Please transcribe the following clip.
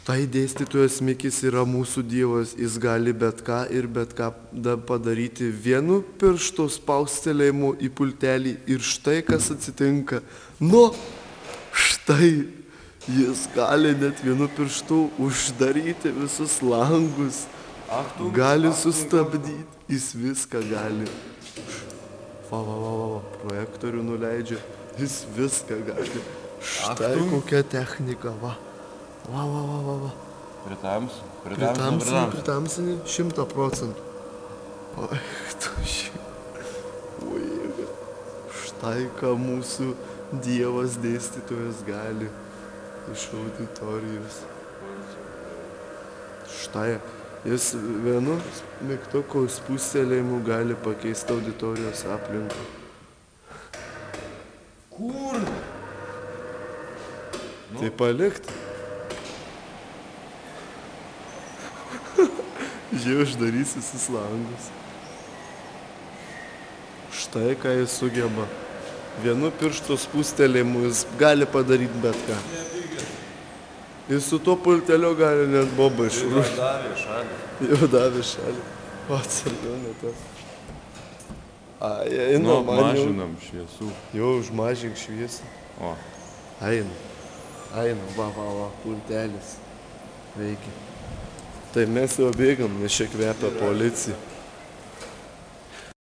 Štai dėstytojas Mikis yra mūsų Dievas, jis gali bet ką ir bet ką padaryti vienu pirštu spaustelėjimu į pultelį ir štai kas atsitinka. Nu, štai jis gali net vienu pirštu uždaryti visus langus, gali sustabdyti, jis viską gali. Va, projektorių nuleidžia, jis viską gali. Štai kokia technika, va. Va. Pritamsini 100%. Oi, tu štai ką mūsų Dievas dėstytojas gali iš auditorijos. Štai, jis vienu mygtuko spustelėjimu gali pakeisti auditorijos aplinką. Kur? Tai palikt. Jie uždarys visus langus. Štai ką jis sugeba. Vienu piršto spustelėjimu jis gali padaryti bet ką. Jis su tuo pulteliu gali net bobą išrūšti. Jau davė šalį. O, atsargiau ne tas. Eina, mažinam šviesų. Jau užmažink šviesą. O. Eina, va, pultelis veikia. Tai mes jau bėgam, nes čia kvepia policija.